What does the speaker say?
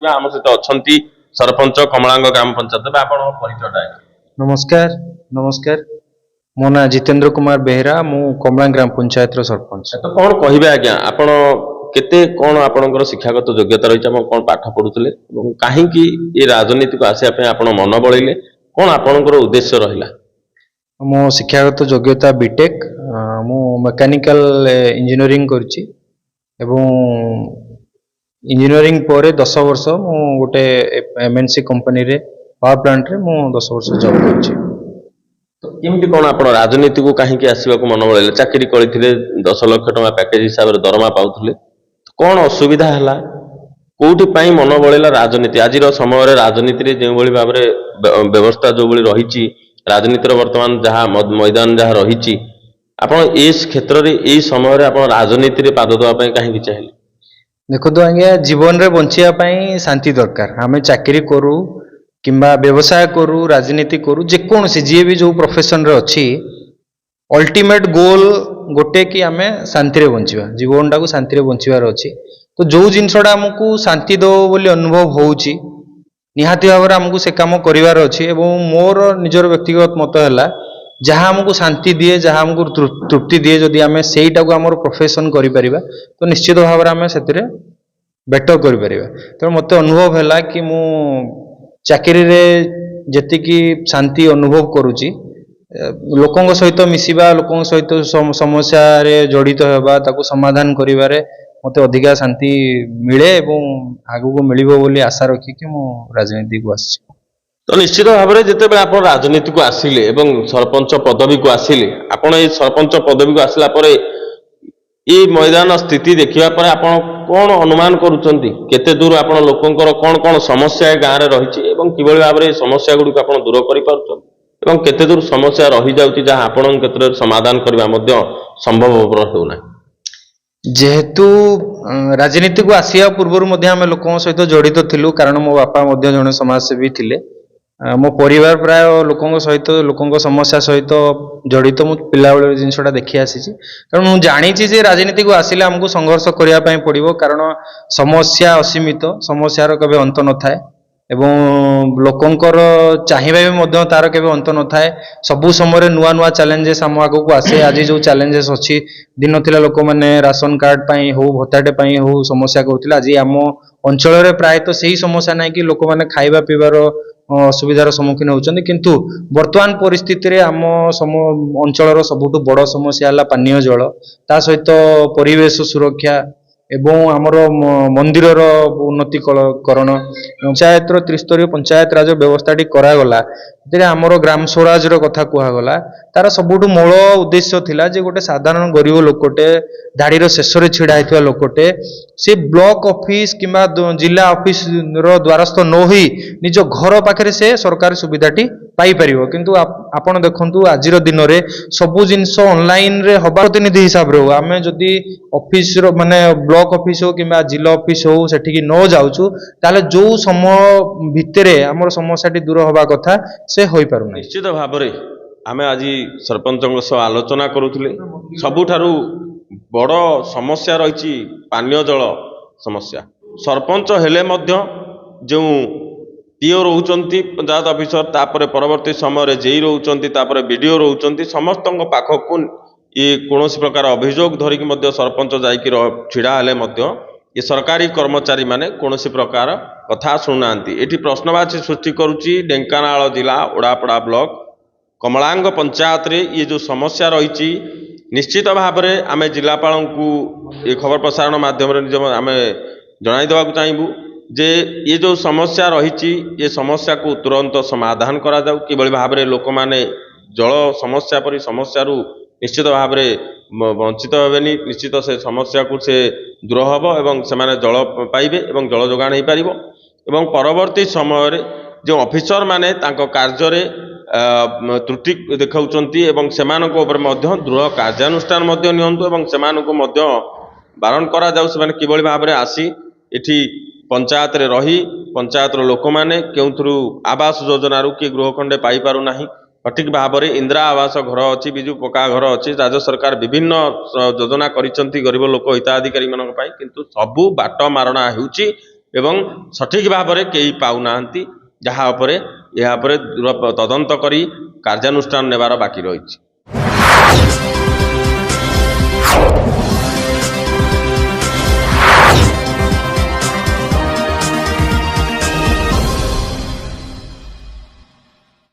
आम सहित अच्छा सरपंच कमलांग ग्राम पंचायत आप परिचय नमस्कार नमस्कार। मो ना जितेंद्र कुमार बेहरा मु कमला ग्राम पंचायत सरपंच। तो कौन कहे आज्ञा आपण केते कौन आपणकर शिक्षागत योग्यता रही कौन पाठ पढ़ुले कहीं ये राजनीति को आसापे आप मन बढ़ेले कौन आपणकर उद्देश्य रहा? मो शिक्षागत योग्यता बीटेक मु मेकानिकल इंजीनियरिंग करुच्ची एवं इंजीनियरिंग पर 10 वर्ष मु गोटे एमएनसी कंपनी रे पावर प्लांट रे मु 10 वर्ष जॉब करुच्ची। तो केमती कौन आप राजनीति को कहीं आसवाक मन बढ़ेले चाकरी करते 10 लाख टका पैकेज हिसाब से दरमा पाते कौन असुविधा है कौटि मन बढ़ेला राजनीति आज समय राजनीति जो भाव में व्यवस्था जो रही राजनीतिर वर्तमान जहाँ मैदान जहाँ रही आपण इस क्षेत्र में यही समय आप राजनीति पाद देवाई कहीं चाहिए? देखो तो आज्ञा जीवन रे बंचिया शांति दरकार आम चाकरी करू किंबा व्यवसाय करू राजनीति करू जेकोसी जी भी जो प्रोफेशन रे अच्छी अल्टीमेट गोल गोटे कि आम शांति बंचा जीवन टाक शांति बंचार अच्छी तो जो जिनसटा आमको शांति दो बोली अनुभव होउची निहाती भाव आमको से कम करार अच्छी एवं मोर निजर व्यक्तिगत मत है जहाँ आमको शांति दिए जहाँ आमको तृप्ति दिए जदि आम से आमर प्रोफेशन करें तो निश्चित भाव में से बेटर करें तेणु मत अनुभव है कि मु चाकरी रे जेतिकी शांति अनुभव करुच्ची लोकों सहित मिसिबा लोकों सहित समस्या रे जड़ित होगा ताकू समाधान करिवारे मते अधिका शांति मिले एवं आगू मिलिबो बोली आशा रखिकी मु राजनीति को आसी। तो निश्चित भाव में जिते आप राजनीति को आसिले सरपंच पदवी को आसिले आपण ये सरपंच पदवी को आसला ये मैदान स्थिति देखिया पर आपण कौन अनुमान करुचंती केते दूर आपण लोकंकर कौन कौन समस्या गाँव में रही किभली भाव में समस्या गुड़िक आप दूर कर पारुछन केते दूर समस्या रही जाउची जहाँ आपण क्षेत्र में समाधान करबा मध्य संभव होना? जेहेतु राजनीति को आसिया पूर्व आम लोकों सहित जड़ित थिलु कारण मो बापा जड़े समाजसेवी थिले मो परिवार प्राय लोकों सहित लोकों समस्या सहित जड़ित मु पिला बेले जिनसटा देखी आसी कारण मु जानी जे राजनीति को आसिले आमको संघर्ष करने पड़ो कारण समस्या असीमित समस्यार केबे अंत न थाए एवं लोकंकर चाहिए भी तार केबे अंत न थाए सबु समय नुआ नुआ चैलेंजेस आम आगक आसे आज जो चैलेंजेस अच्छी दिन थिला लोक मैंने राशन कार्ड पाई हो भत्ताटे हो समस्या करुले आज आम अंचल प्रायतः से ही समस्या ना कि लोक मैंने खाइबा पीबार असुविधार सम्मुखीन होती किंतु वर्तमान परिस्थिति रे आम अंचल सबुठ बड़ समस्या है पानीय जल ता सहित परिवेश सुरक्षा एवं आमर मंदिर उन्नतिकरण पंचायत त्रिस्तरीय पंचायत राज व्यवस्था करागला आमर ग्राम स्वराज कथा कहगला तार सबुठ मूल उद्देश्य थिला जे गोटे साधारण गरीब लोकटे धाड़ीर शेष छिड़ा होता लोकटे से ब्लॉक ऑफिस किंबा जिला ऑफिस द्वारस्थ न होई निज घर पाखे से सरकारी सुविधाटी पाई परिबो किंतु आपण देखंतु आजिर दिन रे सबु जिंस ऑनलाइन रे हबा प्रतिनिधि हिसाब रे आमे जदी ऑफिस रो माने ब्लॉक ऑफिस हो किंबा जिला ऑफिस हो सेठी न जाउछु ताले जो समय भितरे हमर समस्याटी दूर होबा कथा से होई पारु नै। निश्चित भाव में आमे आज सरपंचों सह आलोचना करुले सबुठारु बड़ समस्या रही पानीय जल समस्या सरपंच हेले मध्य जो पीओ रोचंती पंचायत ऑफिसर तापर परवर्ती समय जेई रोचंती तापर बीडीओ रोचंती समस्त पाखक ये कौन प्रकार अभियोग धरिकी मध्य सरपंच जाइकी छिड़ा हेले मध्य ये सरकारी कर्मचारी माने कौन प्रकार कथा शुणुना ये प्रश्नवाची सृष्टि करुच्ची ढेंकानाल जिला ओडापड़ा ब्लॉक कमलांग पंचायत रे ये जो समस्या रही निश्चित भाव में आम जिलापाल को ये खबर प्रसारण माध्यम आम जनईदेवा चाहबू जे ये जो समस्या रही ये समस्या को तुरंत समाधान करा जाऊ किभली भाव में लोक माने जल समस्या परी समस्या निश्चित भाव में वंचित हेबेनी निश्चित से समस्या को से दूर हम एवं से जल पाइबे एवं जल जोगाण हो पार एवं परवर्ती समय जो ऑफिसर माने तांको कार्य त्रुटि देखाउचंती एवं सेमानक ऊपर मध्य दृढ़ कार्यानुष्ठान मध्य नियंतु एवं सेमानक मध्य बारण करा जाऊ से किभली भाव में आसी इठी पंचायत रे रही पंचायत लोक मैंने क्यों आवास योजना किए गृह खंडे पाई पारु नाही सठिक भाव में इंदिरा आवास घर अच्छी विजु पक्का घर अच्छी राज्य सरकार विभिन्न योजना करिसंती गरीब लोक हिताधिकारी मानक पाई किंतु सबु बाट मारणा होउची ଏବଂ ସଠିକ୍ ଭାବରେ କେହି ପାଉନାହାନ୍ତି, ଯାହା ଉପରେ ଏହା ଉପରେ ତଦନ୍ତ କରି କାର୍ଯ୍ୟାନୁଷ୍ଠାନ ନେବାର ବାକି ରହିଛି।